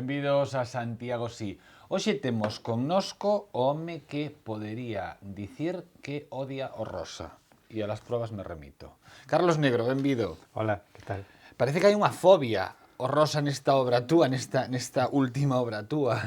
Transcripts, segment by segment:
benvidos a Santiago Sí. Hoxe temos connosco o home que podería dicir que odia o rosa. E a las probas me remito. Carlos Negro, benvido. Hola, que tal? Parece que hai unha fobia o rosa nesta obra túa, nesta última obra túa.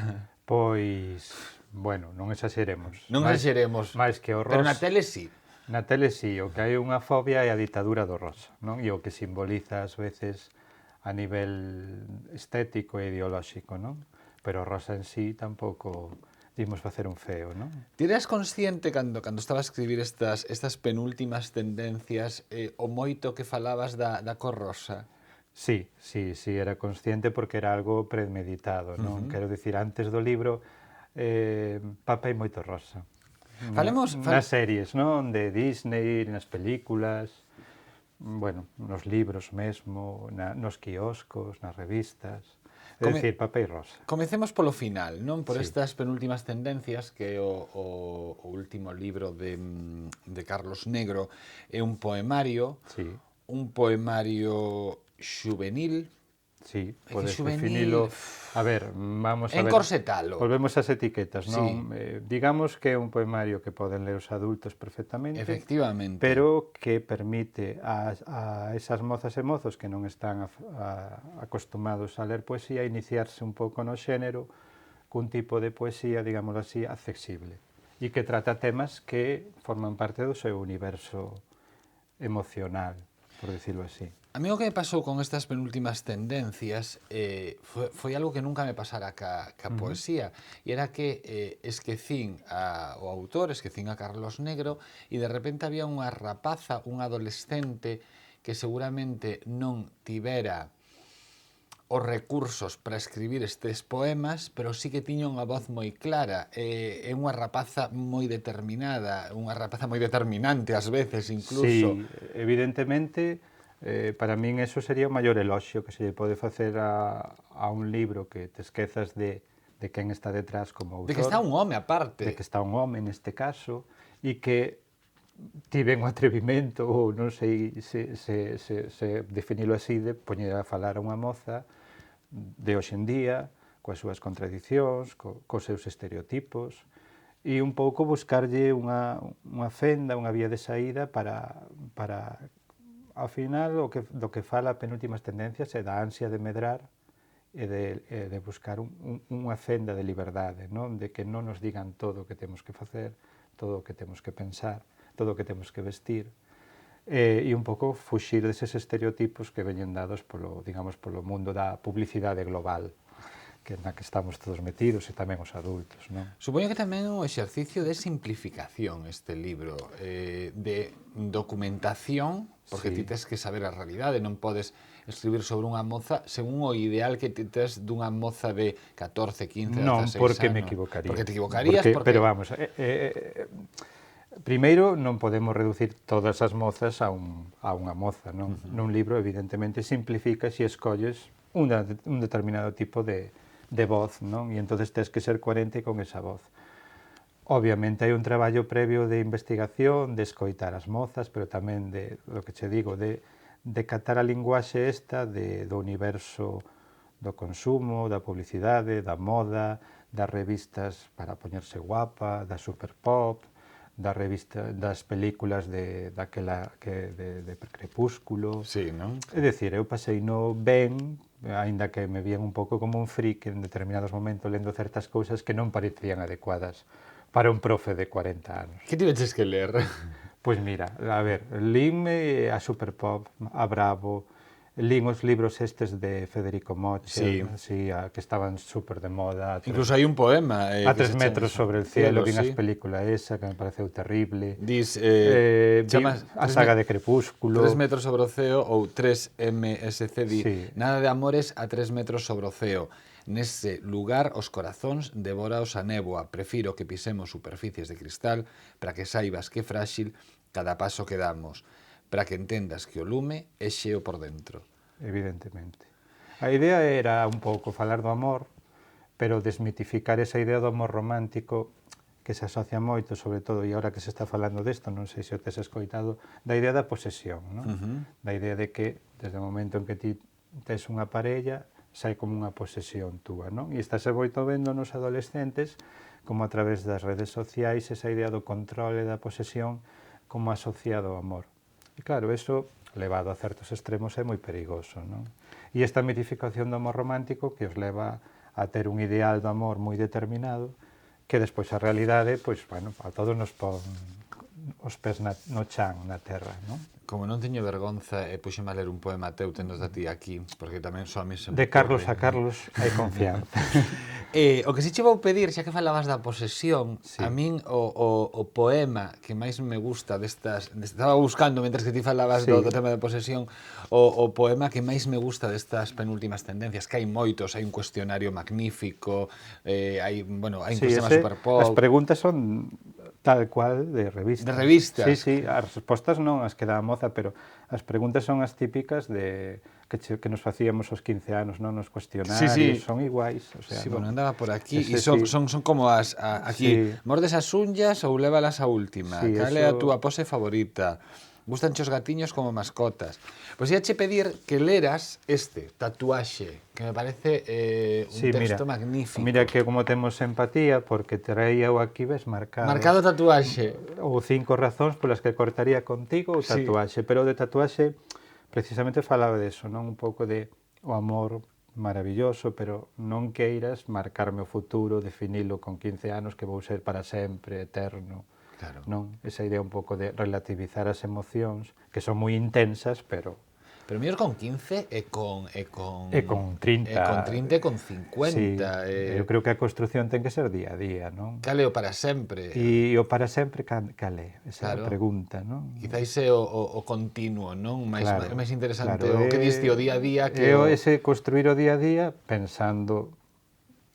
Pois, bueno, non exageremos. Non exageremos, máis que o rosa. pero na tele sí. Na tele sí, o que hai unha fobia é a ditadura do rosa, non? E o que simboliza ás veces a nivel estético e ideolóxico, non? Pero o rosa en sí tampouco dimos facer un feo, non? Ti eras consciente cando estaba a escribir estas penúltimas tendencias o moito que falabas da cor rosa? Sí, era consciente porque era algo premeditado, non? Quero dicir, antes do libro papei moito rosa. Nas series, non? De Disney, nas películas, bueno, nos libros mesmo, nos quioscos, nas revistas. É dicir, papel rosa. Comecemos polo final, non? Por Sí. estas penúltimas tendencias, que é o último libro de Carlos Negro, é un poemario, Sí. un poemario xuvenil. Sí, É que podes xuvenil, definilo. A ver, vamos a ver. encorsetalo. Volvemos ás etiquetas, non? Sí. Digamos que é un poemario que poden ler os adultos perfectamente. Efectivamente. Pero que permite a esas mozas e mozos que non están acostumados a ler poesía iniciarse un pouco no xénero cun tipo de poesía, digámoslo así, accesible e que trata temas que forman parte do seu universo emocional, por decirlo así. A mí o que me pasou con estas penúltimas tendencias foi algo que nunca me pasara ca poesía, e era que esquecín o autor, esquecín a Carlos Negro, e de repente había unha rapaza, un adolescente que seguramente non tivera os recursos para escribir estes poemas, pero sí que tiña unha voz moi clara. É unha rapaza moi determinada, unha rapaza moi determinante ás veces incluso. Sí, evidentemente, para min eso sería o maior eloxio que se lle pode facer a un libro que te esquezas de quen está detrás como autor. De que está un home aparte. De que está un home neste caso, e que tiven o atrevimento, ou non sei se definilo así, de poñer a falar a unha moza de hoxe en día, coas súas contradicións, cos seus estereotipos, e un pouco buscarlle unha fenda, unha vía de saída para ao final do que fala penúltimas tendencias é da ansia de medrar e de buscar unha fenda de liberdade, non? De que non nos digan todo o que temos que facer, todo o que temos que pensar, todo o que temos que vestir, e un pouco fuxir deses estereotipos que veñen dados polo mundo da publicidade global, que na que estamos todos metidos, e tamén os adultos, non? Supoño que tamén é un exercicio de simplificación este libro, de documentación, porque ti tes que saber a realidade, non podes escribir sobre unha moza según o ideal que ti tes dunha moza de 14, 15, 16 anos. Non, porque me equivocaría. Porque te equivocarías, pero vamos, primeiro non podemos reducir todas as mozas a unha moza, non? Nun libro, evidentemente, simplificas e escolles un determinado tipo de voz, non? E entonces tens que ser coherente con esa voz. Obviamente hai un traballo previo de investigación, de escoitar as mozas, pero tamén de, lo que che digo, de catar a linguaxe esta do universo do consumo, da publicidade, da moda, das revistas para poñerse guapa, da superpop, das películas daquela de Crepúsculo. Sí, non? É dicir, eu pasei no ben, aínda que me vían un pouco como un fric en determinados momentos lendo certas cousas que non parecían adecuadas para un profe de 40 anos. Que tiveches que ler? Pois mira, a ver, linme a Superpop, a Bravo, lín os libros estes de Federico Moche, sí, que estaban super de moda. Incluso hai un poema a 3 metros sobre el cielo, vin as película esa, que me pareceu terrible. Dis, a saga de Crepúsculo. 3 metros sobre o ceo ou 3MSC di, nada de amores a 3 metros sobre o ceo. Nese lugar os corazóns devóraos a néboa. Prefiro que pisemos superficies de cristal para que saibas que frágil cada paso que damos, para que entendas que o lume é xeo por dentro. Evidentemente. A idea era un pouco falar do amor, pero desmitificar esa idea do amor romántico que se asocia moito, sobre todo, e agora que se está falando desto, non sei se o tes escoitado, da idea da posesión, non? Da idea de que, desde o momento en que ti tes unha parella, sai como unha posesión túa, non? E estás moito vendo nos adolescentes como a través das redes sociais esa idea do controle da posesión como asociado ao amor. E claro, eso levado a certos extremos é moi perigoso, non? E esta mitificación do amor romántico que os leva a ter un ideal do amor moi determinado que despois a realidade, pois, bueno, a todos nos pon os pés no chan, na terra, non? Como non teño vergonza, puxeme a ler un poema teu tendo a ti aquí, porque tamén só a mí se me De Carlos ocurre. a Carlos hai confianza. O que si che vou pedir, xa que falabas da posesión, Sí. a min o poema que máis me gusta estaba buscando mentres que ti falabas Sí. do tema da posesión, o poema que máis me gusta destas penúltimas tendencias, que hai moitos, hai un cuestionario magnífico, hai un Sí, sistema as superpop. preguntas son tal cual de revista. De revistas. Sí, as respostas non as que dá a moza, pero as preguntas son as típicas que nos facíamos aos 15 anos, non? Nos cuestionarios, son iguais. O sea, Sí, non? bueno, andaba por aquí e Ese son como aquí, Sí. mordes as unllas ou lévalas a última, Sí, cal é a eso- túa pose favorita, gustan os gatiños como mascotas. Pois ia che pedir que leras Tatuaxe, que me parece un Sí, texto magnífico. Mira que como temos empatía, porque traía o aquí, ves, marcado. Marcado Tatuaxe. Ou 5 razóns polas que cortaría contigo o Sí. tatuaxe, pero o de tatuaxe precisamente falaba deso, non? Un pouco de o amor maravilloso, pero non queiras marcarme o futuro, definilo con 15 anos que vou ser para sempre, eterno. Claro. Non? Esa idea un pouco de relativizar as emocións, que son moi intensas, pero Pero mellor con 15 e con 30. E con 30. E con 30 e con 50. Sí, eu creo que a construción ten que ser día a día, non? Cal é o para sempre? E o para sempre cal é? Esa é Claro. a pregunta, non? Quizáis é o continuo, non? Máis interesante claro, o que diste o día a día que ese construir o día a día pensando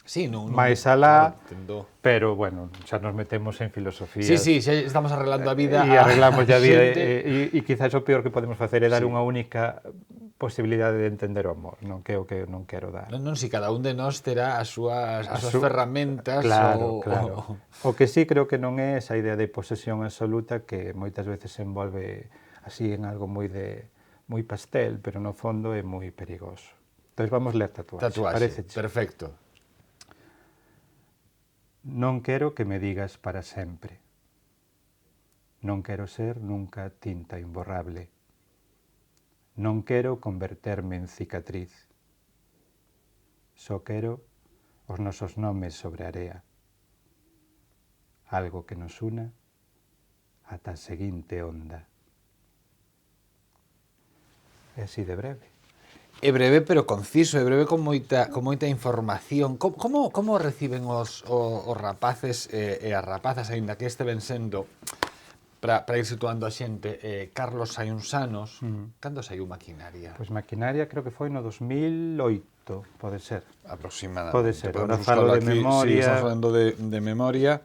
sí, non, máis alá, entendo. pero, bueno, xa nos metemos en filosofía. Sí, xa estamos arreglando a vida E arreglamos a vida xente. e quizás o peor que podemos facer é dar Sí. unha única posibilidade de entender o amor, non? Que é o que non quero dar. Non, si cada un de nós terá as súas ferramentas. Claro. O que sí creo que non é esa idea de posesión absoluta que moitas veces se envolve así en algo moi pastel, pero no fondo é moi perigoso. Entón vamos ler Tatuaxe. Paréceche? Perfecto. Non quero que me digas para sempre. Non quero ser nunca tinta imborrable. Non quero converterme en cicatriz. Só quero os nosos nomes sobre a area. Algo que nos una ata a seguinte onda. É así de breve. É breve pero conciso, é breve con moita información. Como reciben os rapaces e as rapazas, aínda que esteven sendo, para ir situando a xente, Carlos hai uns anos, cando saiu Maquinaria? Pois Maquinaria creo que foi no 2008, pode ser. Aproximadamente. Pode ser, Podemos ahora falo buscarlo de aquí. memoria. Sí, estamos falando de memoria.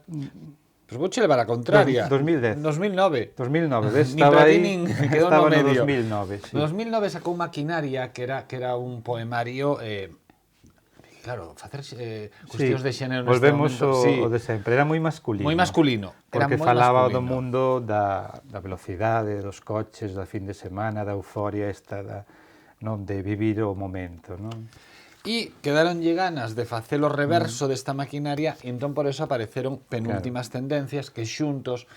Pois vouche levar a contraria. 2010. 2009. 2009, ves? Nin Estaba para ti, aí, nin quedou estaba no no medio. 2009, sí. No 2009 sacou Maquinaria, que era un poemario, claro, facer cuestións de xénero neste volvemos momento, o de sempre, era moi masculino. moi masculino. Era Porque moi falaba masculino. do mundo da velocidade, dos coches, da fin de semana, da euforia esta non de vivir o momento, non? E quedaronlle ganas de facer o reverso desta Maquinaria e entón por eso apareceron penúltimas tendencias que xuntos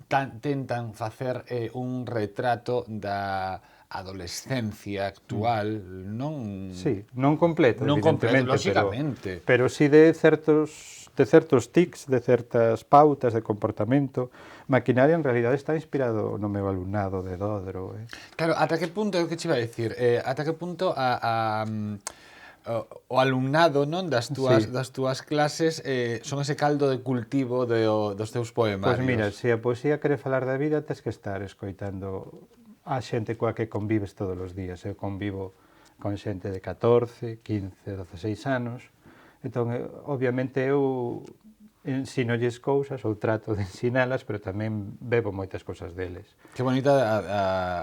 tentan facer un retrato da adolescencia actual, non... Sí, non completo, non completo, evidentemente, lóxicamente. pero sí de certos tics, de certas pautas de comportamento. Maquinaria en realidad está inspirado no meu alumnado de Dodro. Claro, ata que punto, é o que che iba a dicir, ata que punto o alumnado, non, das túas clases son ese caldo de cultivo dos teus poemarios. Pois mira, se a poesía quere falar da vida, tes que estar escoitando a xente coa que convives todos os días. Eu convivo con xente de 14, 15, 16 anos. Entón, obviamente, eu ensinolles cousas ou trato de ensinalas, pero tamén bebo moitas cousas deles. Que bonita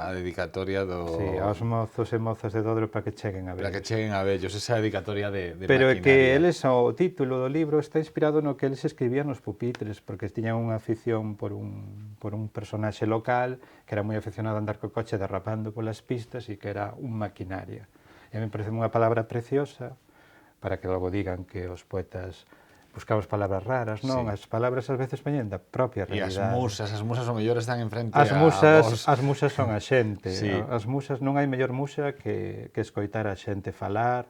a dedicatoria do... Sí, aos mozos e mozas de Dodro para que cheguen a vellos. Para que cheguen a vellos, esa dedicatoria de Pero é Maquinaria. que eles, o título do libro está inspirado no que eles escribían nos pupitres, porque tiñan unha afición por un personaxe local que era moi aficionado a andar co coche derrapando polas pistas e que era un Maquinaria. E me parece unha palabra preciosa, para que logo digan que os poetas buscamos palabras raras, non? Sí. As palabras ás veces veñen da propia E realidade. as musas o mellor están enfrente As a vos. musas son a xente. Sí. As musas non hai mellor musa que escoitar a xente falar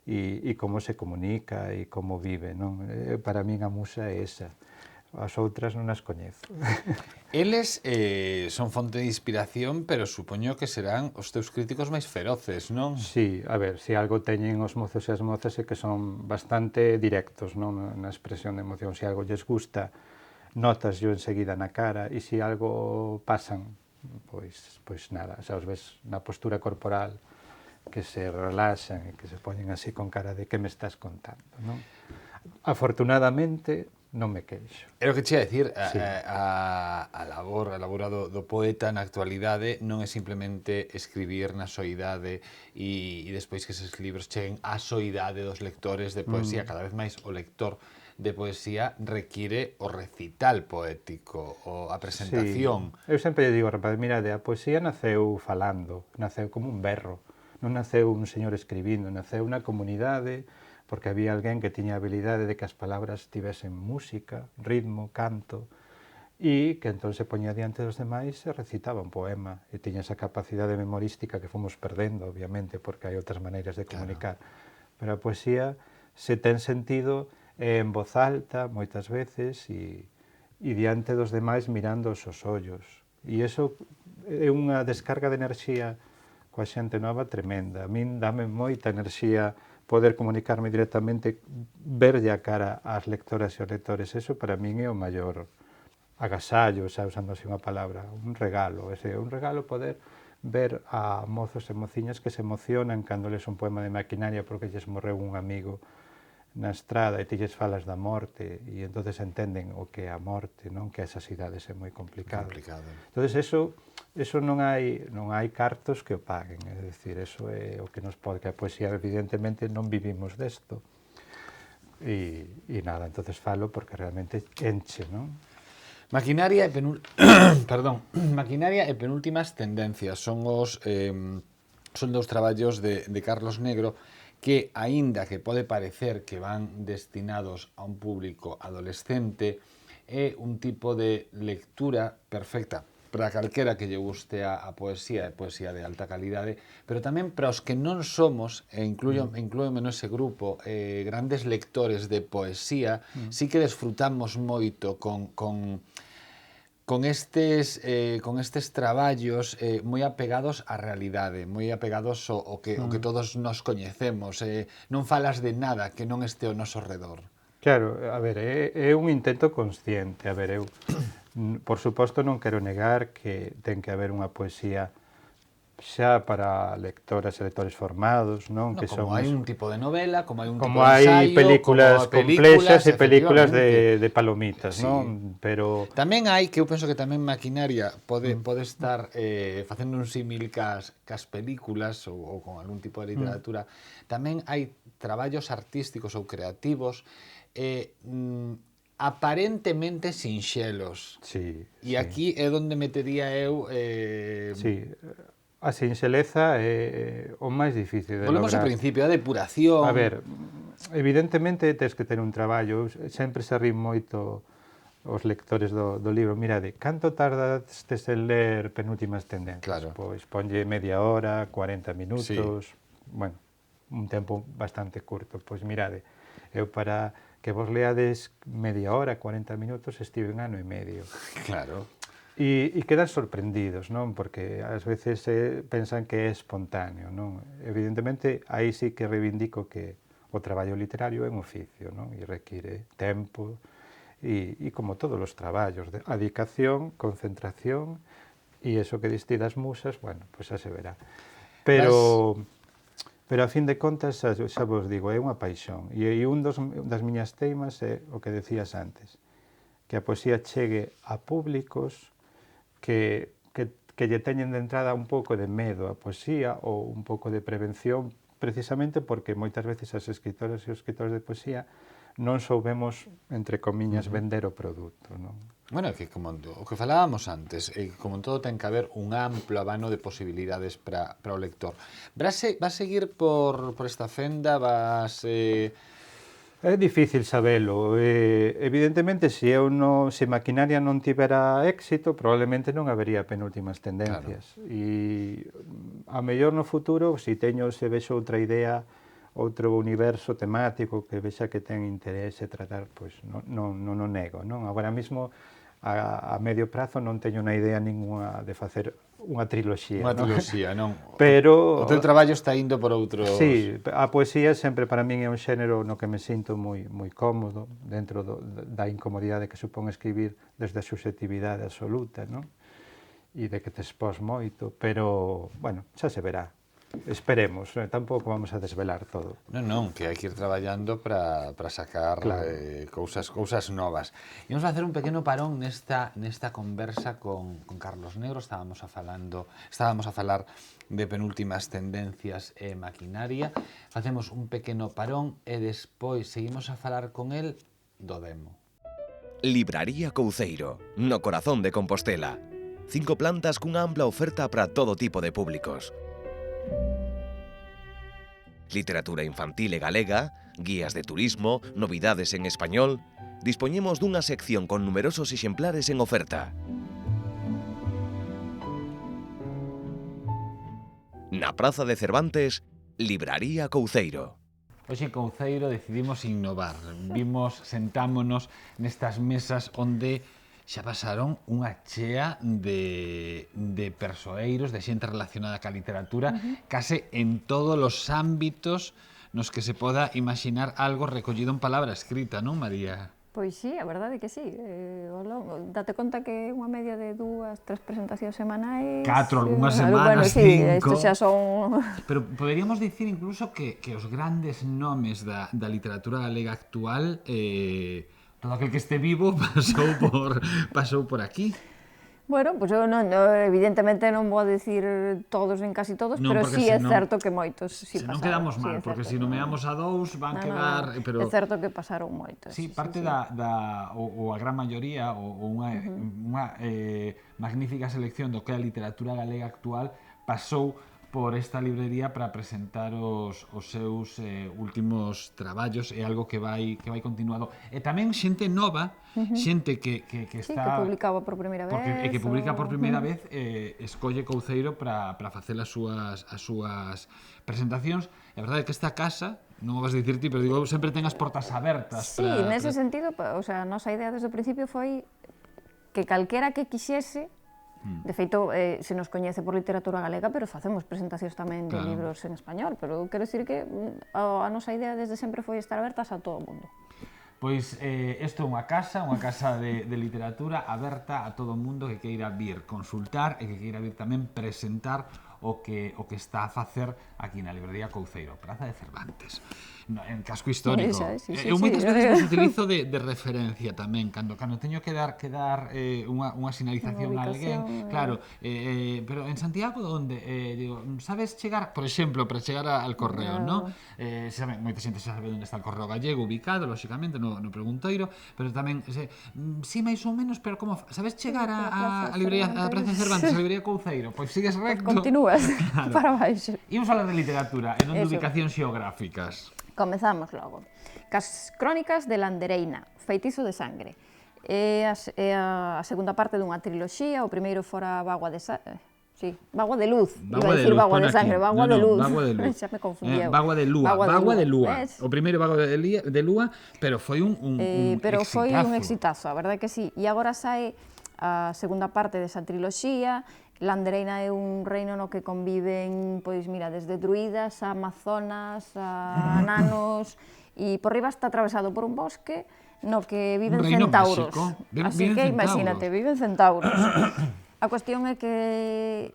e como se comunica e como vive, non? Para min a musa é esa. As outras non as coñezo. Eles son fonte de inspiración, pero supoño que serán os teus críticos máis feroces, non? Sí, a ver, se algo teñen os mozos e as mozas é que son bastante directos, non? Na expresión de emoción. Se algo lles gusta, notas yo enseguida na cara, e se algo pasan, pois nada, xa os ves na postura corporal que se relaxan e que se poñen así con cara de que me estás contando, non? Afortunadamente, non me queixo. É o que che ia dicir, Sí. a labor do poeta na actualidade non é simplemente escribir na soidade e despois que eses libros cheguen á soidade dos lectores de poesía. Cada vez máis o lector de poesía require o recital poético, a presentación. Sí. Eu sempre lle digo, rapaz, mirade, a poesía naceu falando, naceu como un berro, non naceu un señor escribindo, naceu unha comunidade, porque había alguén que tiña a habilidade de que as palabras tivesen música, ritmo, canto, e que entón se poñía diante dos demais e recitaba un poema, e tiña esa capacidade memorística que fomos perdendo, obviamente, porque hai outras maneiras de comunicar. Claro. Pero a poesía se ten sentido en voz alta, moitas veces, e diante dos demais mirando os ollos. E iso é unha descarga de enerxía coa xente nova tremenda. A min dame moita enerxía poder comunicarme directamente, verlle a cara ás lectoras e aos lectores. Eso para min é o maior agasallo, xa usando así unha palabra, un regalo. É un regalo poder ver a mozos e mociñas que se emocionan cando les un poema de Maquinaria porque lles morreu un amigo na estrada e ti lles falas da morte e entonces entenden o que é a morte, non? Que a esas idades é moi complicado. Entonces eso non hai cartos que o paguen, é dicir, eso é o que nos pode, que a poesía evidentemente non vivimos desto. E nada, entonces falo porque realmente enche, non? Maquinaria e Maquinaria e penúltimas tendencias son dous traballos de Carlos Negro que, aínda que pode parecer que van destinados a un público adolescente, é un tipo de lectura perfecta para calquera que lle guste a poesía, e poesía de alta calidade, pero tamén para os que non somos, e inclúeme nese grupo, grandes lectores de poesía, sí que desfrutamos moito con estes traballos moi apegados á realidade, moi apegados ao que todos nos coñecemos. Non falas de nada que non este ao noso redor. Claro, a ver, é un intento consciente. A ver, eu, por suposto, non quero negar que ten que haber unha poesía xa para lectoras e lectores formados, non? No, Que como son hai un tipo de novela, como hai un tipo como de hai ensayo, películas como complexas e películas efectivamente. de palomitas, Sí. non? Pero Tamén hai, que eu penso que tamén Maquinaria pode estar facendo un símil cas películas ou con algún tipo de literatura. Tamén hai traballos artísticos ou creativos aparentemente sinxelos. sí, E aquí é onde metería eu... sí, a sinxeleza é o máis difícil de Volvemos ao lograr. principio, a depuración... A ver, evidentemente tens que ter un traballo. Sempre se rin moito os lectores do libro. Mirade, canto tardastes en ler Penúltimas tendencias? Claro. Pois ponlle media hora, 40 minutos, Sí. Bueno, un tempo bastante curto. Pois mirade, eu para que vos leades media hora, 40 minutos, estive 1 ano e medio. Claro. E quedan sorprendidos, non? Porque ás veces pensan que é espontáneo, non? Evidentemente, aí sí que reivindico que o traballo literario é un oficio, non? E require tempo, e como todos os traballos, dedicación, concentración, e eso que diste das musas, bueno, pois xa se verá. Pero a fin de contas, xa vos digo, é unha paixón. E un das miñas teimas é o que decías antes, que a poesía chegue a públicos que lle teñen de entrada un pouco de medo a poesía ou un pouco de prevención, precisamente porque moitas veces as escritoras e os escritores de poesía non soubemos, entre comiñas, vender o produto, non? Bueno, que como o que falábamos antes, como en todo ten que haber un amplo abano de posibilidades para o lector. Vas seguir por esta fenda? É difícil sabelo. Evidentemente, se Maquinaria non tivera éxito, probablemente non habería penúltimas tendencias. Claro. E a mellor no futuro, se vexo outra idea, outro universo temático que vexa que ten interese tratar, pois non o nego, non? Agora mesmo, a medio prazo non teño unha idea ninguna de facer unha triloxía, Unha non? triloxía, non? Pero O teu traballo está indo por outros... sí, a poesía sempre para min é un xénero no que me sinto moi cómodo dentro da incomodidade que supón escribir desde a subjetividade absoluta, non? E de que te expós moito, pero, bueno, xa se verá. Esperemos, tampouco vamos a desvelar todo. Non, que hai que ir traballando para sacar cousas novas. Imos facer un pequeno parón nesta conversa con Carlos Negro. Estábamos a falar de penúltimas tendencias e maquinaria. Facemos un pequeno parón e despois seguimos a falar con el do demo. Libraría Couceiro, no corazón de Compostela. 5 plantas cunha ampla oferta para todo tipo de públicos. Literatura infantil e galega, guías de turismo, novidades en español... Dispoñemos dunha sección con numerosos exemplares en oferta. Na Praza de Cervantes, Libraría Couceiro. Hoxe en Couceiro decidimos innovar. Sentámonos nestas mesas onde xa pasaron unha chea de persoeiros, de xente relacionada ca literatura, case en todos os ámbitos nos que se poda imaginar algo recollido en palabra escrita, non, María? Pois sí, a verdade é que sí. Date conta que é unha media de 2, 3 presentacións semanais. 4, algunhas semanas, 5. Sí, isto xa son... Pero poderíamos dicir incluso que os grandes nomes da literatura galega actual, todo aquel que este vivo pasou por aquí. Bueno, pois eu evidentemente non vou dicir todos nin casi todos, pero sí é certo que moitos si pasaron. Se non quedamos mal, porque se nomeamos a 2 van quedar... É certo que pasaron moitos. Sí, parte ou a gran maioría, ou unha magnífica selección do que é a literatura galega actual pasou por esta librería para presentar os seus últimos traballos. É algo que vai continuado. E tamén xente nova, xente que está... Sí, que publicaba por primeira vez. E que publica por primeira vez, escolle Couceiro para facer as súas presentacións. E a verdade é que esta casa, non o vas a dicir ti, pero digo, sempre ten as portas abertas. Sí, nese sentido, o sea, a nosa idea desde o principio foi que calquera que quixese. De feito, se nos coñece por literatura galega, pero facemos presentacións tamén de libros en español, pero quero dicir que a nosa idea desde sempre foi estar abertas a todo o mundo. Pois isto é unha casa de literatura aberta a todo o mundo que queira vir consultar e que queira vir tamén presentar o que está a facer aquí na librería Couceiro, Praza de Cervantes, en casco histórico. Eu moitas veces os utilizo de referencia tamén, cando teño que dar unha sinalización a alguén, claro, pero en Santiago onde, digo, sabes chegar, por exemplo, para chegar al correo, non? Moita xente xa sabe onde está o correo gallego ubicado, lóxicamente, no pregunteiro, pero tamén, si máis ou menos, pero como, sabes chegar a librería, a Praza de Cervantes, a librería Couceiro? Pois sigues recto. Continúas para baixo. Imos falar de literatura e non de ubicacións xeográficas. Comezamos logo. Cas Crónicas de Landereina, Feitizo de Sangre. É a segunda parte dunha triloxía, o primeiro fora Bagua de Sangre. Sí, Bagua de Luz. Iba a dicir Bagua de Sangre, Bagua de Luz. Xa me confundí. Bagua de Lúa. Bagua de Lúa. O primeiro Bagua de Lúa, pero foi un exitazo. Pero foi un exitazo, a verdade que sí. E agora sae a segunda parte desa triloxía. Landereina é un reino no que conviven, pois mira, desde druidas a amazonas, a nanos, e por riba está atravesado por un bosque no que viven centauros. Así que imagínate, viven centauros. A cuestión é que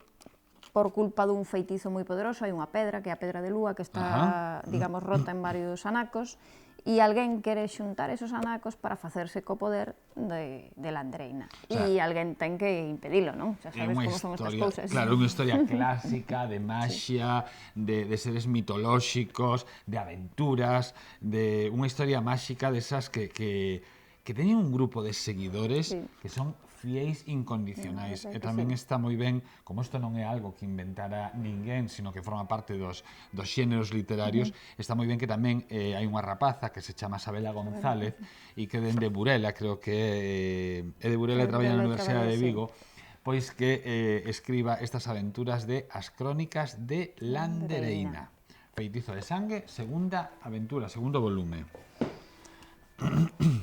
por culpa dun feitizo moi poderoso hai unha pedra, que é a pedra de Lúa, que está, digamos, rota en varios anacos, e alguén quere xuntar esos anacos para facerse co poder de Landereina. E alguén ten que impedilo, non? Xa sabes como son estas cousas. Claro, unha historia clásica de maxia, de seres mitolóxicos, de aventuras, de unha historia máxica desas que que teñen un grupo de seguidores Sí. que son fiéis incondicionais. É E que tamén sí. está moi ben, como isto non é algo que inventara ninguén, sino que forma parte dos xéneros literarios, está moi ben que tamén hai unha rapaza que se chama Sabela González e que dende Burela, creo que é de Burela e traballa na Universidade de Vigo, pois que escriba estas aventuras de As Crónicas de Landereina. Feitizo de sangue, segunda aventura, segundo volume.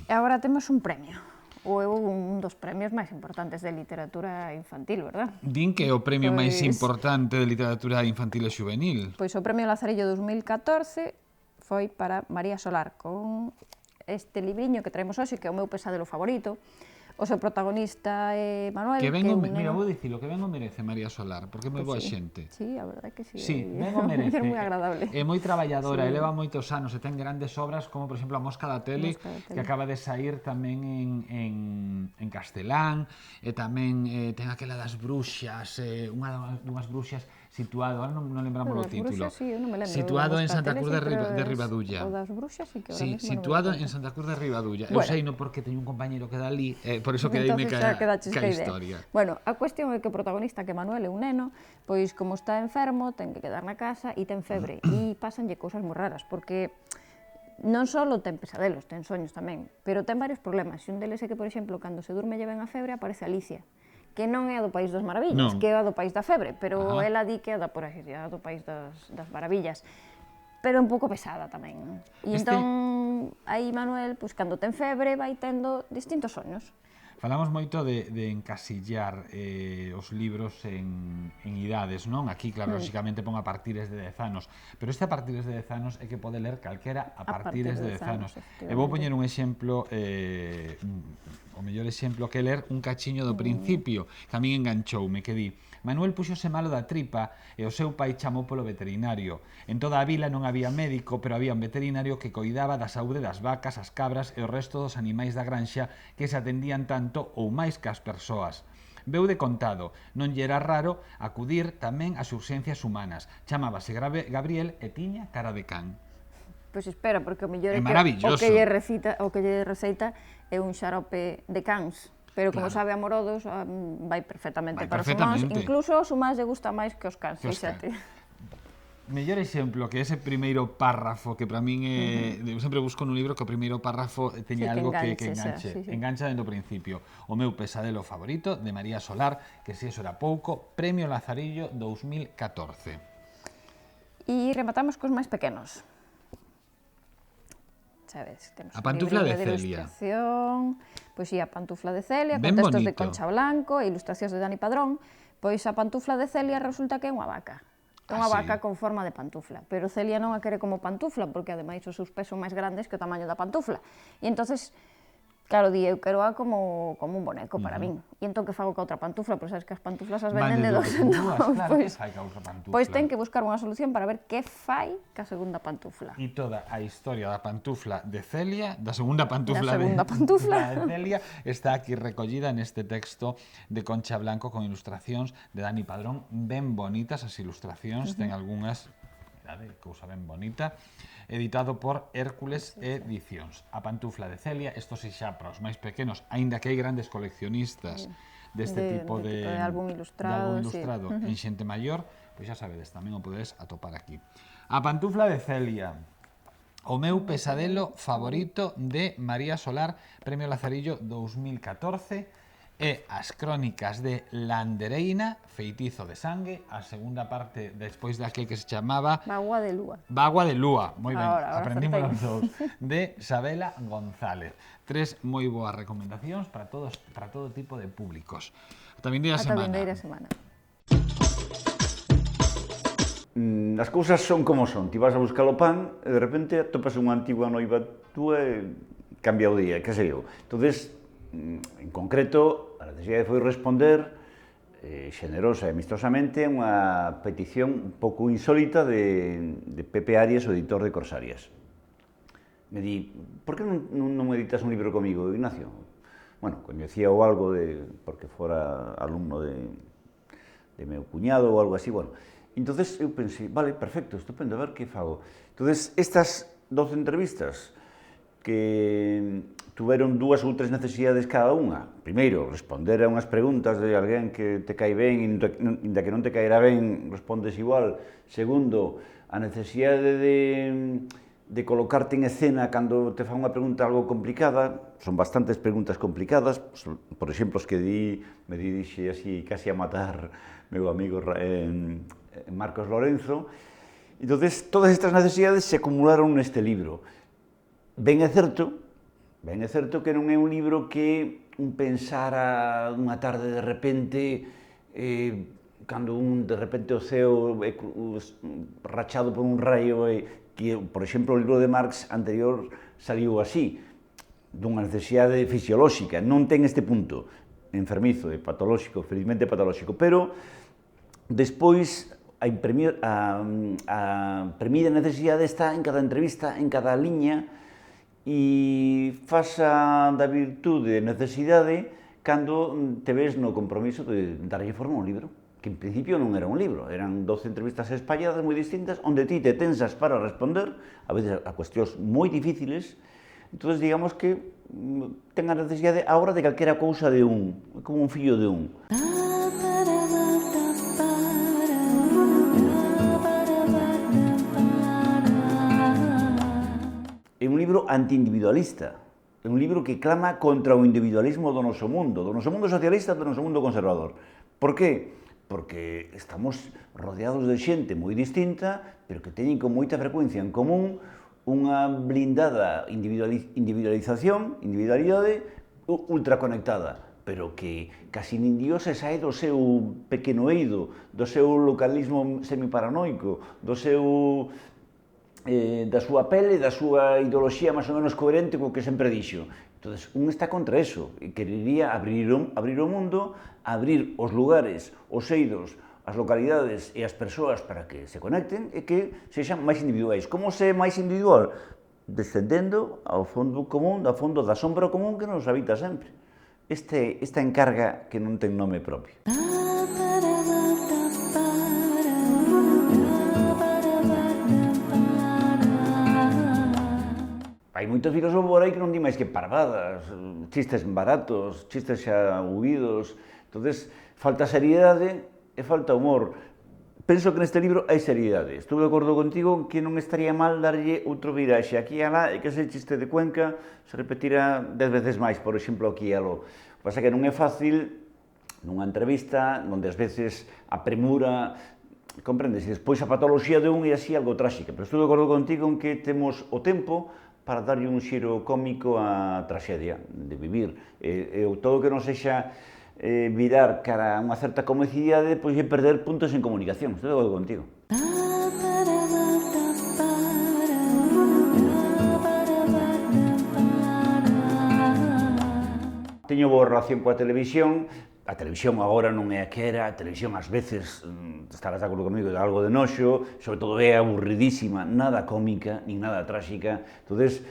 E agora temos un premio, ou é un dos premios máis importantes de literatura infantil, verdad? Din que é o premio máis Pois- importante de literatura infantil e juvenil. Pois o Premio Lazarillo 2014 foi para María Solar, con este libriño que traemos hoxe, que é o meu pesadelo favorito. O seu protagonista é Manuel, Que é vengo, un mira, neno... vou dicilo, que ben o merece María Solar, porque é moi boa Pois sí. xente. Sí, a verdade é que sí. Sí, ben é o merece. moi agradable. É moi traballadora, Sí. e leva moitos anos, e ten grandes obras, como, por exemplo, A Mosca da Tele, Mosca da Tele. que acaba de sair tamén en castelán, e tamén ten aquela das bruxas, unha dunhas bruxas situado, agora non lembramos o Das título. bruxas, sí, eu non me lembro. Situado en Mosca Santa da Cruz Tele, sí, de pero Ribadulla. O das bruxas, sí, que ahora Sí, mismo situado non me en doy conta. Santa Cruz de Ribadulla. Eu Bueno. sei no porque teño un compañeiro que dá ali, por iso que deime Entonces ca xa quedaches ca idea. historia. Bueno, a cuestión é que o protagonista, que Manuel é un neno, pois como está enfermo, ten que quedar na casa e ten febre. E pásanlle cousas moi raras, porque non só ten pesadelos, ten soños tamén, pero ten varios problemas. E un deles é que, por exemplo, cando se durme lle ven a febre, aparece Alicia, que non é a do País das Maravillas, Non. que é a do País da Febre, pero Ajá. ela di que é a da, por así, a do País das Maravillas. Pero un pouco pesada tamén. E entón, aí Manuel, pois, cando ten febre, vai tendo distintos soños. Falamos moito de encasillar os libros en idades, non? Aquí, claro, lóxicamente pon a partires de 10 anos, pero este a partires de 10 anos é que pode ler calquera a partires de 10 anos. E vou poñer un exemplo, o mellor exemplo que ler un cachiño do principio, que a min enganchoume, que di: Manuel puxose malo da tripa e o seu pai chamou polo veterinario. En toda a vila non había médico, pero había un veterinario que coidaba da saúde das vacas, as cabras e o resto dos animais da granxa que se atendían tanto ou máis que as persoas. Veu de contado, non lle era raro acudir tamén ás urxencias humanas. Chamábase Gabriel e tiña cara de can. Pois espera, porque o mellor É é que maravilloso. o que lle receita é un xarope de cans. Pero como Claro. sabe a morodos, vai perfectamente Vai para os humanos. perfectamente. Incluso aos humanos lle gusta máis que os cans, Que os fíxate. Mellor exemplo que ese primeiro párrafo que para min é, eu sempre busco nun libro que o primeiro párrafo teña Sí, que algo que enganche, enganche, xa, sí, sí. engancha dentro do principio. O meu pesadelo favorito, de María Solar, que se iso era pouco, Premio Lazarillo 2014. E rematamos cos máis pequenos. Sabes, temos A un pantufla libriño de Celia. ilustración, pois sí, a pantufla de Celia, Ben con textos de bonito. Concha Blanco e ilustracións de Dani Padrón. Pois a pantufla de Celia resulta que é unha vaca. É unha Ah, sí? vaca con forma de pantufla, pero Celia non a quere como pantufla, porque ademais os seus pés son máis grandes que o tamaño da pantufla. E entonces, claro, di, eu quero a como un boneco para min. E entón que fago ca outra pantufla? Pois sabes que as pantuflas as venden de dos en dos. claro, que fai ca outra pantufla. Pois ten que buscar unha solución para ver que fai ca segunda pantufla. E toda a historia da pantufla de Celia, da segunda pantufla, Da segunda pantufla. de Celia, está aquí recollida neste texto de Concha Blanco con ilustracións de Dani Padrón, ben bonitas as ilustracións, ten algunhas, mirade, cousa ben bonita, editado por Hércules Edicións. A pantufla de Celia, isto si xa para os máis pequenos, aínda que hai grandes coleccionistas deste tipo de álbum ilustrado, sí. en xente maior, pois xa sabedes, tamén o podedes atopar aquí. A pantufla de Celia, o meu pesadelo favorito de María Solar, Premio Lazarillo 2014, e As Crónicas de Landereina, Feitizo de sangue, a segunda parte despois daquel que se chamaba Bagua de lúa. Bagua de lúa, moi ben, Ahora aprendimos os acertei. dous, de Sabela González. Tres moi boas recomendacións para todo tipo de públicos. Ata vindeira Ata semana. vindeira semana. As cousas son como son. Ti vas a buscar o pan e de repente atopas unha antigua noiva túa e cambia o día, que sei eu. Entonces, en concreto, a necesidade foi responder xenerosa e amistosamente unha petición un pouco insólita de Pepe Arias, o editor de Corsarias. Me di, por que non editas un libro comigo, Ignacio? Bueno, coñecía o algo porque fora alumno de meu cuñado ou algo así, bueno. Entonces eu pensei, vale, perfecto, estupendo, a ver que fago. Entonces, estas 12 entrevistas que tuveron 2 ou 3 necesidades cada unha. Primeiro, responder a unhas preguntas de alguén que te cae ben, inda que non te caerá ben, respondes igual. Segundo, a necesidade de colocarte en escena cando te fa unha pregunta algo complicada. Son bastantes preguntas complicadas, por exemplo, os que me dixe así casi a matar meu amigo Marcos Lorenzo. Entón, todas estas necesidades se acumularon neste libro. Ben é certo que non é un libro que un pensara unha tarde de repente, cando de repente o ceo é rachado por un raio, que, por exemplo, o libro de Marx anterior saliu así, dunha necesidade fisiolóxica, non ten este punto enfermizo, patolóxico, felizmente patolóxico, pero despois a premida necesidade está en cada entrevista, en cada liña, e fasa da virtude e necesidade cando te ves no compromiso de darlle forma a un libro, que en principio non era un libro, eran 12 entrevistas espalladas moi distintas, onde ti te tensas para responder, a veces a cuestións moi difíciles. Entón, digamos que ten a necesidade agora de calquera cousa de un, como un fillo de un. É un libro antiindividualista, é un libro que clama contra o individualismo do noso mundo socialista, do noso mundo conservador. Por que? Porque estamos rodeados de xente moi distinta, pero que teñen con moita frecuencia en común unha blindada individualidade ultraconectada, pero que casi nin Dios se sae do seu pequeno eido, do seu localismo semiparanoico, da súa pele, da súa ideoloxía máis ou menos coherente co que sempre dixo. Entón, un está contra eso, e querería abrir o mundo, abrir os lugares, os eidos, as localidades e as persoas para que se conecten e que sexan máis individuais. Como se é máis individual? Descendendo ao fondo común, ao fondo da sombra común que nos habita sempre. Esta encarga que non ten nome propio. Hai moitos filósofos por aí que non di máis que parvadas, chistes baratos, chistes xa huidos. Entón, falta seriedade e falta humor. Penso que neste libro hai seriedade. Estou de acordo contigo que non estaría mal darlle outro viraxe aquí e alá, e que ese chiste de Cuenca se repetirá 10 veces máis, por exemplo, aquí e aló. O que pasa é que non é fácil nunha entrevista onde ás veces a premura, comprendes, e despois a patoloxía de un é así algo tráxica. Pero estou de acordo contigo en que temos o tempo para darlle un xiro cómico á traxedia de vivir. Todo o que non sexa virar cara a unha certa comicidade, pois é perder puntos en comunicación. Estou de acordo contigo. Teño boa relación coa televisión. A televisión agora non é a que era, a televisión ás veces, estarás de acordo comigo, é algo de noxo, sobre todo é aburridísima, nada cómica, nin nada tráxica. Entonces,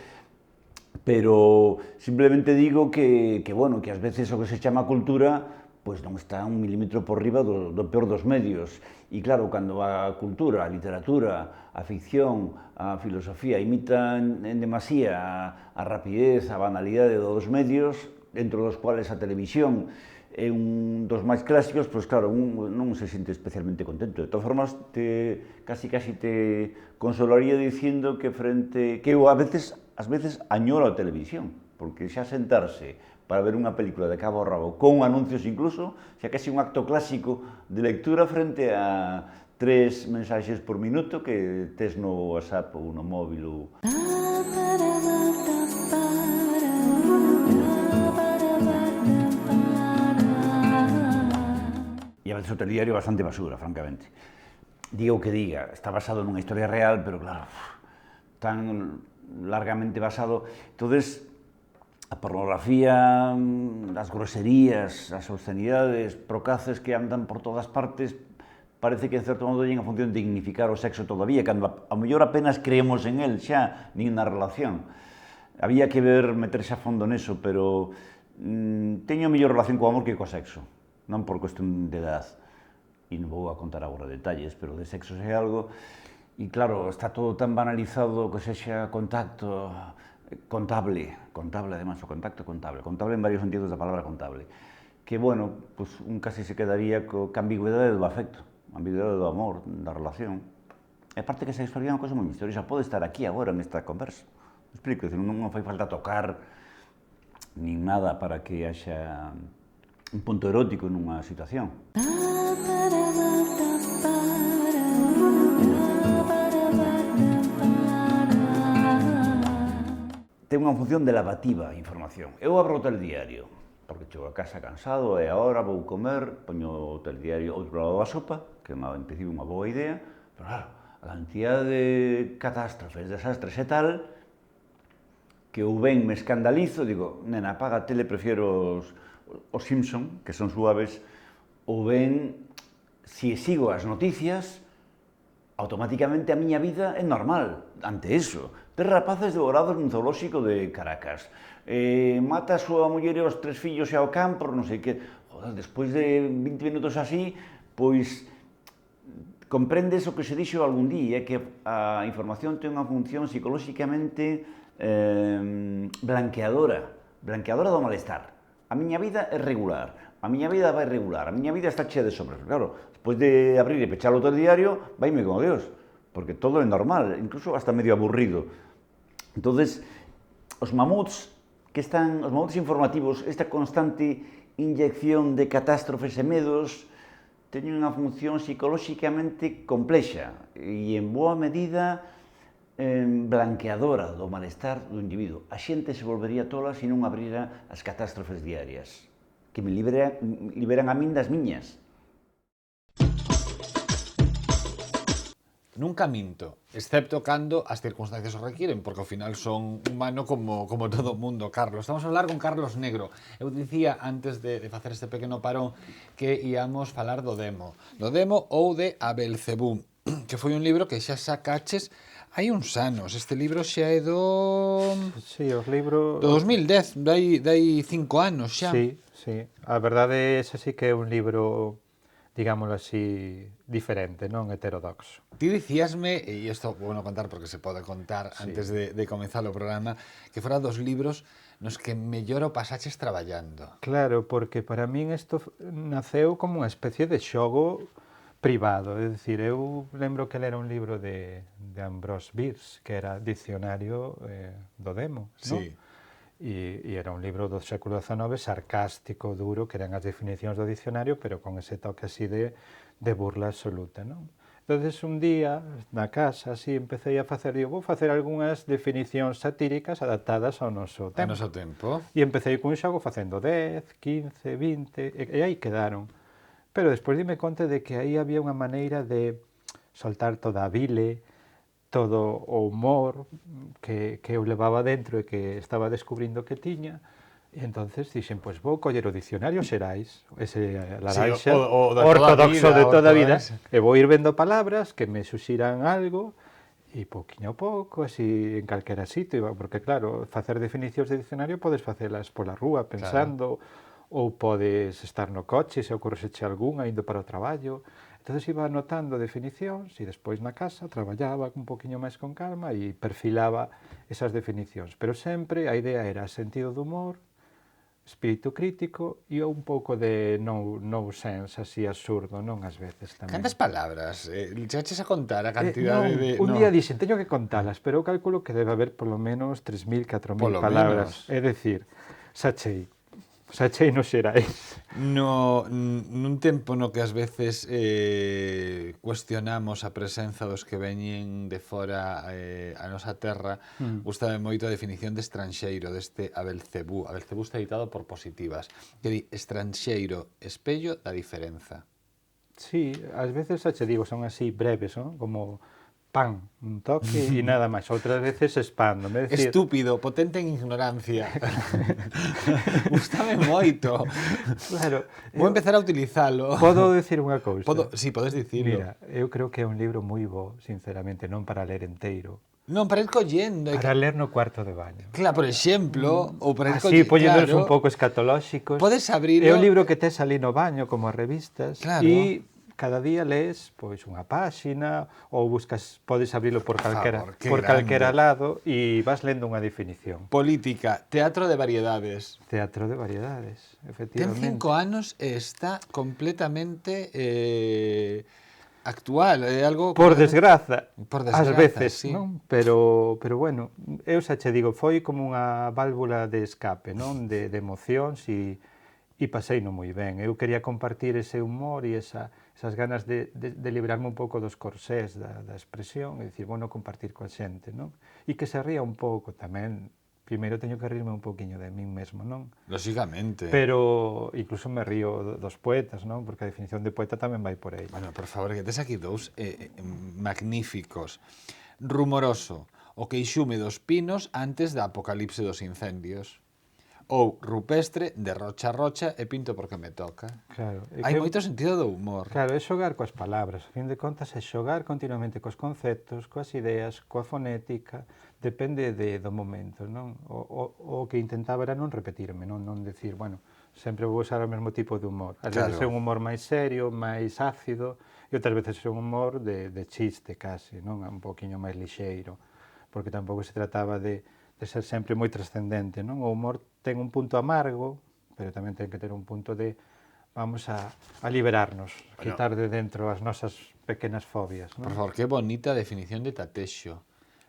pero simplemente digo que ás veces o que se chama cultura pois non está un milímetro por riba do peor dos medios. E claro, cando a cultura, a literatura, a ficción, a filosofía imitan en demasía a rapidez, a banalidade dos medios, dentro dos cuales a televisión é un dos máis clásicos, pois claro, non se sente especialmente contento. De todas formas, casi te consolaría dicindo que eu ás veces añoro a televisión, porque xa sentarse para ver unha película de cabo a rabo, con anuncios incluso, xa que é un acto clásico de lectura frente a 3 mensaxes por minuto que tes no WhatsApp ou no móvil ou... E a veces o telediario é bastante basura, francamente. Diga o que diga, está basado nunha historia real, pero claro, tan largamente basado. Entonces, a pornografía, as groserías, as obscenidades, procaces que andan por todas partes, parece que en certo modo lle en función de dignificar o sexo todavía, cando a mellor apenas creemos en el xa, nin na relación. Había que meterse a fondo neso, pero teño a mellor relación co amor que co sexo. Non por cuestión de edad, e non vou a contar agora detalles, pero de sexo é algo, e claro, está todo tan banalizado que sexa contacto, contable, además, o contacto contable en varios sentidos da palabra contable, que, bueno, pues un casi se quedaría ca ambigüedade do afecto, a ambigüedade do amor, da relación. E aparte que esa historia é unha cosa moi misteriosa, pode estar aquí agora nesta conversa. Me explico, non fai falta tocar nin nada para que haxa un punto erótico nunha situación. Ten unha función delabativa a información. Eu abro o telediario, porque chego a casa cansado e agora vou comer, poño o telediario outro lado da sopa, que en principio unha boa idea, pero claro, a cantidad de catástrofes, desastres e tal, que ou ben me escandalizo, digo, nena, apaga a tele, prefiero os Simpson, que son suaves, ou ben, se sigo as noticias, automáticamente a miña vida é normal ante eso. 3 rapaces devorados nun zoolóxico de Caracas. Mata a súa muller e os 3 fillos e ao can por non sei que. Joder, despois de 20 minutos así, pois comprendes o que se dixo algún día, que a información ten unha función psicolóxicamente blanqueadora do malestar. A miña vida é regular, a miña vida vai regular, a miña vida está chea de sombras. Claro, despois de abrir e pechar o telediario, vaime con Dios, porque todo é normal, incluso hasta medio aburrido. Entonces, os mamuts informativos, esta constante inyección de catástrofes e medos, teñen unha función psicolóxicamente complexa e, en boa medida, blanqueadora do malestar do individuo. A xente se volvería tola se non abrira as catástrofes diarias, que me liberan a min das miñas. Nunca minto, excepto cando as circunstancias o requiren, porque ao final son humano como todo o mundo, Carlos. Estamos a hablar con Carlos Negro. Eu dicía antes de facer este pequeno parón que íamos falar do Demo ou de A Belcebú, que foi un libro que xa sacaches hai uns anos. Este libro xa é do... Sí, os libros... Do 2010, dai 5 anos xa. Sí. A verdade é ese sí que é un libro, digámoslo así, diferente, non heterodoxo. Ti dicíasme, e isto bueno contar porque se pode contar antes de comenzar o programa, que fora dos libros nos que mellor o pasaches traballando. Claro, porque para min isto naceu como unha especie de xogo privado, é dicir, eu lembro que era un libro de Ambrose Bierce, que era Dicionario do Demo, non? Sí. E era un libro do século XIX sarcástico, duro, que eran as definicións do dicionario, pero con ese toque así de burla absoluta, non? Entonces, un día, na casa, así, empecé a facer, digo, vou facer algunhas definicións satíricas adaptadas ao noso tempo. Ao noso tempo. E empecé cun xogo facendo 10, 15, 20, e aí quedaron. Pero despois dime conta de que aí había unha maneira de soltar toda a vile, todo o humor que eu levaba dentro e que estaba descubrindo que tiña, e entonces dixen, pois vou coller o dicionario Xerais, ese laranxa, ortodoxo de toda a vida, e vou ir vendo palabras que me suxiran algo, e pouquiño a pouco, así en calquera sitio, porque claro, facer definicións de dicionario podes facelas pola rúa pensando, ou podes estar no coche se ocorreseche algunha indo para o traballo. Entonces iba anotando definicións e despois na casa traballaba un poquinho máis con calma e perfilaba esas definicións. Pero sempre a idea era sentido do humor, espírito crítico e un pouco de no sense, así absurdo, non ás veces tamén. Cantas palabras? Chegaches a contar a cantidade de... Un día dixen, teño que contalas, pero eu calculo que debe haber polo menos 3.000, 4.000 palabras. É dicir, Sachei nos Xerais. Nun tempo no que ás veces cuestionamos a presenza dos que veñen de fora a nosa terra, gustame moito a definición de estranxeiro deste A Belcebú. A Belcebú está editado por Positivas, que di estranxeiro, espello da diferenza. Sí, ás veces xa che digo, son así breves, non? Como pan, un toque e nada máis. Outras veces expándome. Decir... Estúpido, potente en ignorancia. Gústame moito. Claro. Vou empezar a utilizalo. Podo decir unha cousa? Sí, podes dicirlo. Mira, eu creo que é un libro moi bo, sinceramente, non para ler enteiro. Non, para ir collendo. Para ler no cuarto de baño. Claro, por exemplo, ou para ir collendo. Así, poñéndonos un claro, pouco escatolóxicos. Podes abrirlo. É un libro que tes ali no baño, como as revistas. Claro. E cada día lees pois unha páxina ou buscas, podes abrilo por favor, qué calquera grande. lado e vas lendo unha definición. Política, teatro de variedades. Teatro de variedades, Ten efectivamente. 5 anos e está completamente actual, é algo Por completamente... desgraza, Por ás desgraza, veces, sí. non? Pero bueno, eu xa che digo, foi como unha válvula de escape, non? De emocións e paseino moi ben. Eu quería compartir ese humor e esas ganas de librarme un pouco dos corsés da expresión e dicir, bueno, compartir coa xente, non? E que se ría un pouco tamén. Primeiro teño que rirme un poquinho de min mesmo, non? Lóxicamente. Pero incluso me río dos poetas, non? Porque a definición de poeta tamén vai por aí. Bueno, por favor, que tes aquí dous magníficos. Rumoroso, o queixume dos pinos antes da apocalipse dos incendios. Ou rupestre, de rocha a rocha e pinto porque me toca. Claro. Hai moito sentido do humor. Claro, é xogar coas palabras. A fin de contas, é xogar continuamente cos conceptos, coas ideas, coa fonética, depende do momento, non? O que intentaba era non repetirme, non decir, bueno, sempre vou usar o mesmo tipo de humor. Ás veces é un humor máis serio, máis ácido, e outras veces é un humor de chiste, case, non? Un poquinho máis lixeiro, porque tampouco se trataba de ser sempre moi trascendente, non? O humor ten un punto amargo, pero tamén ten que ter un punto de vamos a liberarnos, quitar de dentro as nosas pequenas fobias, non? Por favor, que bonita definición de Tatexo.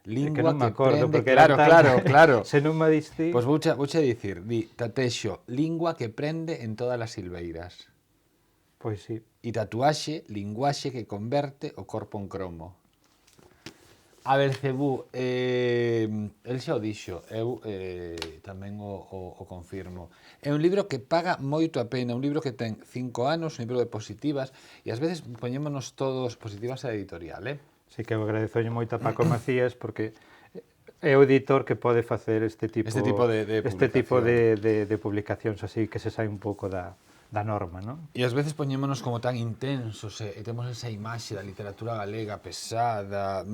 Lingua que non me acordo, prende... porque Claro, claro. Se non me diste... Pois vouche dicir, di Tatexo, lingua que prende en todas as silveiras. Pois sí. E tatuaxe, linguaxe que converte o corpo en cromo. A Belcebú, el xa o dixo, eu tamén o confirmo. É un libro que paga moito a pena, un libro que ten 5 anos, un libro de positivas, e ás veces poñémonos todos positivas a editorial, Sí que eu agradezolle moito a Paco Macías, porque é o editor que pode facer este tipo de publicacións así que se sai un pouco da norma, non? E ás veces poñémonos como tan intensos e temos esa imaxe da literatura galega pesada,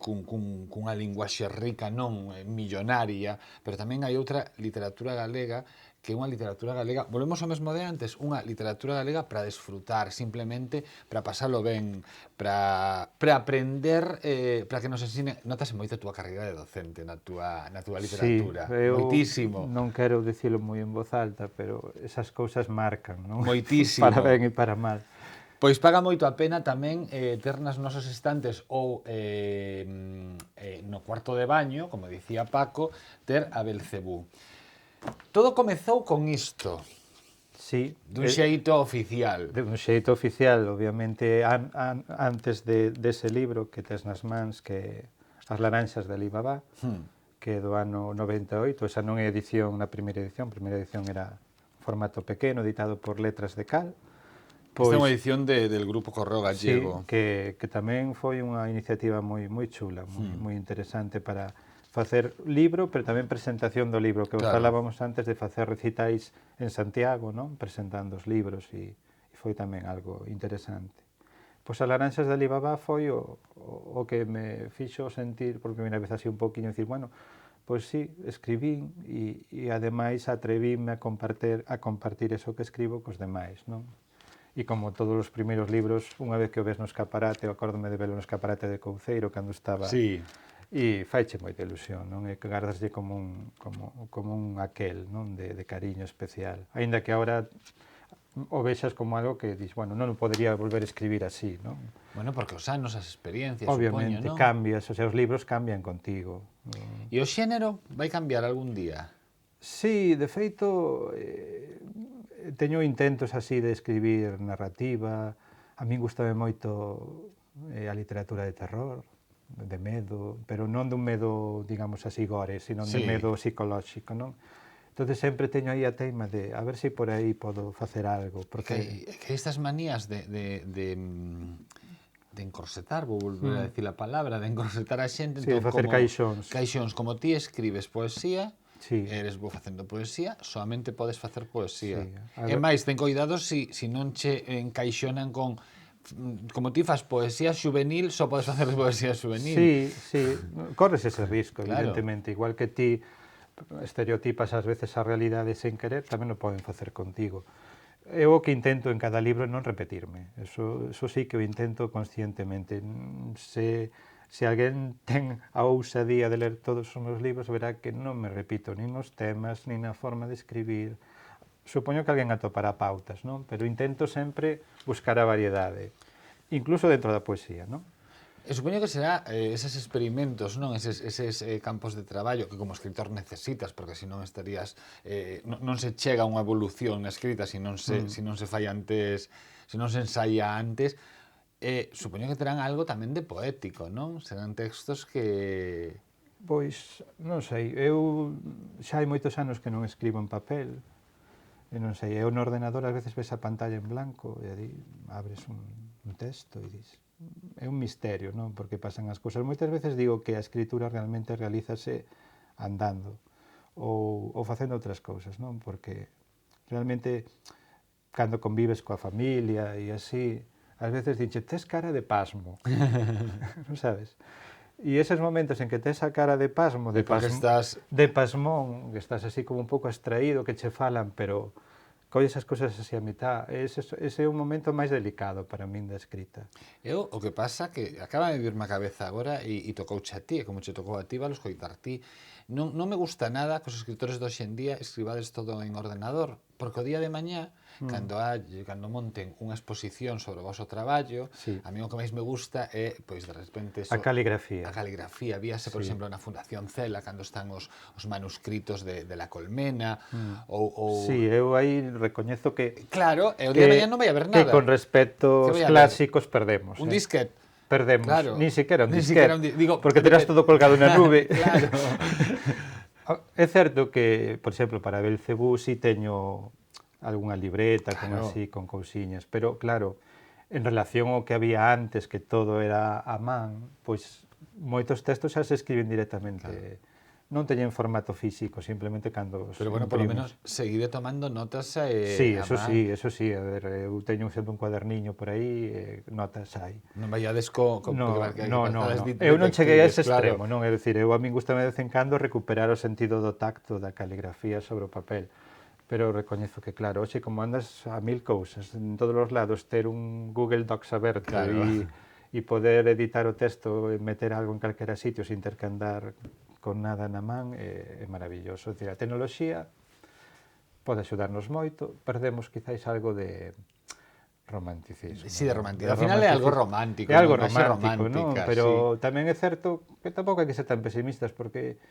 cunha linguaxe rica, non millonaria, pero tamén hai outra literatura galega que é unha literatura galega, volvemos ao mesmo de antes, unha literatura galega para desfrutar, simplemente para pasalo ben, para aprender, para que nos ensine. Notase moito a túa carreira de docente na túa literatura, sí, eu moitísimo. Non quero dicilo moi en voz alta, pero esas cousas marcan, non? Moitísimo. Para ben e para mal. Pois paga moito a pena tamén ter nas nosos estantes ou no cuarto de baño, como dicía Paco, ter a Belcebú. Todo comezou con isto. Sí. Dun xeito oficial. Dun xeito oficial, obviamente, antes dese libro que tes nas mans, que As laranxas de Alibaba, que é do ano 98, esa non é edición na primeira edición era formato pequeno, editado por Letras de Cal. Esta é unha edición del Grupo Correo Gallego. Sí, que tamén foi unha iniciativa moi chula, moi interesante para facer libro, pero tamén presentación do libro, que falábamos antes de facer recitais en Santiago, non? Presentando os libros e foi tamén algo interesante. Pois As laranxas de Alibaba foi o que me fixo sentir por primeira vez así un poquinho, decir, bueno, pois sí, escribín e ademais atrevíme a compartir eso que escribo cos demais, non? E como todos os primeiros libros, unha vez que o ves no escaparate, eu acórdome de velo no escaparate de Couceiro, cando estaba... Sí. E faiche moita ilusión, non? E que gardaslle como un aquel, non? De cariño especial. Aínda que agora o vexas como algo que dis, bueno, non podería volver a escribir así, non? Bueno, porque os anos, as experiencias, obviamente, supoño, non? cambias, o sea, os libros cambian contigo. E o xénero vai cambiar algún día? Sí, de feito, teño intentos así de escribir narrativa, a min gustame moito a literatura de terror, de medo, pero non dun medo, digamos así, gore, sino de medo psicolóxico, non? Entón, sempre teño aí a teima de a ver se por aí podo facer algo, porque... Que estas manías de encorsetar, vou volver a decir a palabra, de encorsetar a xente... Sí, de facer caixóns. Caixóns, como ti escribes poesía, sí. Eres bo facendo poesía, solamente podes facer poesía. Sí. E máis, ten cuidado se non che encaixonan con... Como ti fas poesía juvenil, só podes facer poesía juvenil. Sí, corres ese risco, claro. Evidentemente. Igual que ti estereotipas ás veces a realidade sen querer, tamén o poden facer contigo. eu o que intento en cada libro é non repetirme. Eso sí que o intento conscientemente. Se alguén ten a ousadía de ler todos os meus libros, verá que non me repito nin nos temas, nin na forma de escribir. Supoño que alguén atopará pautas, non? Pero intento sempre buscar a variedade, incluso dentro da poesía, non? E supoño que será eses experimentos, non? Eses campos de traballo que como escritor necesitas, porque senón estarías non se chega a unha evolución na escrita se non se fai antes, se non se ensaia antes. Supoño que terán algo tamén de poético, non? Serán textos que... Pois, non sei, eu xa hai moitos anos que non escribo en papel, e non sei, eu no ordenador ás veces ves a pantalla en blanco e aí abres un texto e dis, é un misterio, non? Porque pasan as cousas. Moitas veces digo que a escritura realmente realízase andando ou facendo outras cousas, non? Porque realmente cando convives coa familia e así, ás veces dixe, tes cara de pasmo, non sabes? E eses momentos en que tes a cara de pasmo, de pasmón, que estás así como un pouco abstraído, que che falan, pero colles as cousas así a mitad, ese é un momento máis delicado para min da escrita. Eu, o que pasa que acaba de virme a cabeza agora e tocouche a ti, e como che tocou a ti, valo escoitar ti. Non me gusta nada que os escritores de hoxe en día escribades todo en ordenador, porque o día de mañá, cando monten unha exposición sobre o vosso traballo, a mí o que máis me gusta é, pois, de repente... A caligrafía. A caligrafía. Víase, por exemplo, na Fundación Cela, cando están os manuscritos de La Colmena, ou... Sí, eu aí recoñezo que... Claro, e o día de mañá non vai haber nada. Que con respecto aos clásicos perdemos. Un disquete. Perdemos, claro, ni siquiera un disquete, digo, porque terás todo colgado na nube. Claro. É certo que, por exemplo, para Belcebú si teño algunha libreta con cousiñas, pero claro, en relación ao que había antes, que todo era a man, pois moitos textos xa se escriben directamente. Non teñen formato físico, simplemente cando... Pero bueno, por lo menos seguide tomando notas sí, eso sí, a ver, eu teño sempre un cuaderniño por aí, notas hai. Non vaiades co... No, eu non cheguei a ese extremo, non? É dicir, eu a min gustame de vez en cando recuperar o sentido do tacto da caligrafía sobre o papel, pero recoñezo que, claro, hoxe como andas a mil cousas, en todos os lados, ter un Google Docs aberto e poder editar o texto e meter algo en calquera sitio sin ter que andar con nada na man é maravilloso. É dicir, a tecnoloxía pode axudarnos moito, perdemos quizáis algo de romanticismo. Sí, de romanticismo. Al final é algo romántico. É algo romántico, non? Pero tamén é certo que tampouco hai que ser tan pesimistas, porque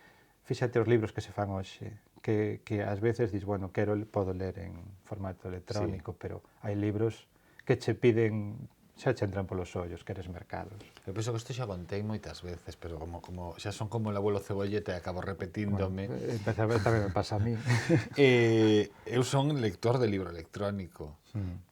fíxate os libros que se fan hoxe, que ás veces dis, bueno, podo ler en formato electrónico, pero hai libros que che piden... xa che entran polos ollos, que eres mercados. Eu penso que isto xa contei moitas veces, pero como xa son como el abuelo Cebolleta e acabo repetíndome. Bueno, tamén me pasa a mí. Eu son lector de libro electrónico,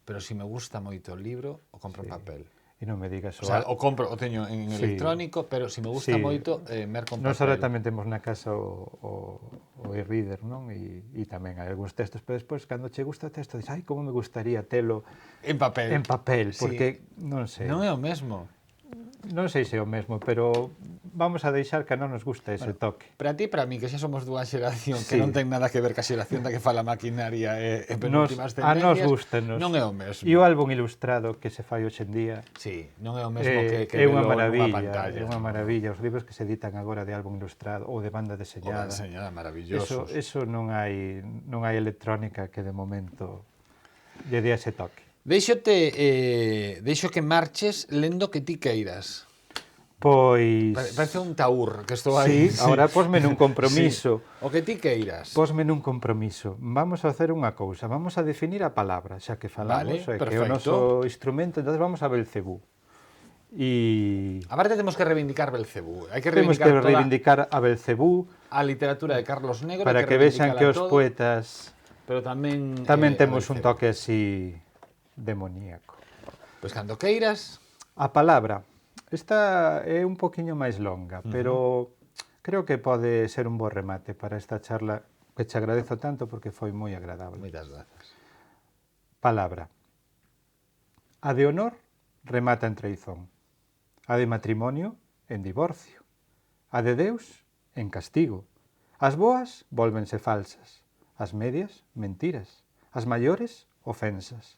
pero se me gusta moito o libro, o compro en papel. E non me digas... O sea, o teño en electrónico, pero se me gusta moito, merco en papel. Nós ahora tamén temos na casa o e-reader, non? E tamén hai algúns textos, pero despois, cando che gusta o texto, dices, ai, como me gustaría telo... En papel. En papel, porque, non sei... Non é o mesmo. Non sei se é o mesmo, pero vamos a deixar que non nos gusta ese toque. Para ti e para mí, que xa somos dunha xeración que non ten nada que ver ca xeración da que fala maquinaria e penúltimas tendencias, a nos gustanos. Non é o mesmo. E o álbum ilustrado que se fai hoxe en día... Sí, non é o mesmo que é unha maravilla, pantalla. É unha maravilla. Os libros que se editan agora de álbum ilustrado ou de banda deseñada. O de deseñada, maravillosos. Eso non hai electrónica que de momento lle dé ese toque. Deixo que marches lendo que ti queiras. Pois... Parece un taur que estou aí. Sí, agora posme nun compromiso. Sí. O que ti queiras. Posme nun compromiso. Vamos a hacer unha cousa. Vamos a definir a palabra, xa que falamos, que é o noso instrumento. Entonces vamos a Belcebú. Aparte temos que reivindicar Belcebú. Hai que reivindicar a Belcebú. A literatura de Carlos Negro. Para que vexan que os poetas... Pero tamén temos un toque así... demoníaco. Pois cando queiras. A palabra. Esta é un poquinho máis longa, pero creo que pode ser un bo remate para esta charla que te agradezo tanto porque foi moi agradable. Moitas grazas. Palabra. A de honor remata en traizón. A de matrimonio en divorcio. A de Deus en castigo. As boas vólvense falsas. As medias, mentiras. As maiores, ofensas.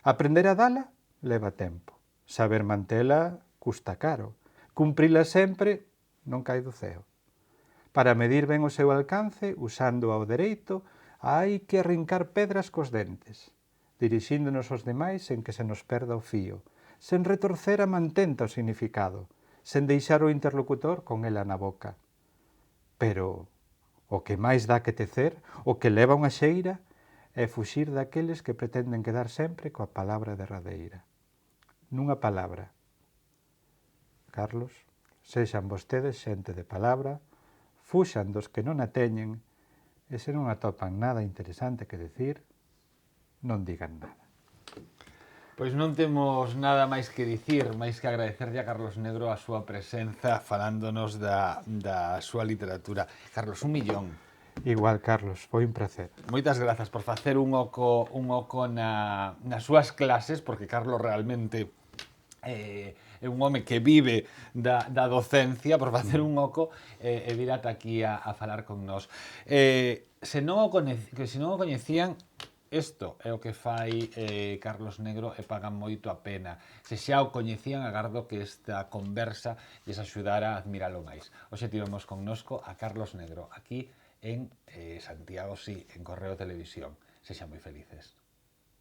Aprender a dala leva tempo. Saber mantela custa caro. Cumprila sempre non cae do ceo. Para medir ben o seu alcance, usando ao dereito, hai que arrincar pedras cos dentes, dirixíndonos aos demais sen que se nos perda o fío, sen retorcer a mantenta o significado, sen deixar o interlocutor con ela na boca. Pero o que máis dá que tecer, o que leva unha xeira, é fuxir daqueles que pretenden quedar sempre coa palabra derradeira. Nunha palabra. Carlos, sexan vostedes xente de palabra, fuxan dos que non a teñen, e se non atopan nada interesante que decir, non digan nada. Pois non temos nada máis que dicir, máis que agradecerlle a Carlos Negro a súa presenza falándonos da súa literatura. Carlos, 1 millón. Igual, Carlos, foi un placer. Moitas grazas por facer un oco nas súas clases, porque Carlos realmente é un home que vive da docencia, por facer un oco e vir ata aquí a falar con nós. Se non o coñecían, isto é o que fai Carlos Negro e pagan moito a pena. Se xa o coñecían, agardo que esta conversa lles axudara a admiralo máis. Hoxe tivemos connosco a Carlos Negro, aquí en Santiago, sí, en Correo Televisión. Sexan moi felices.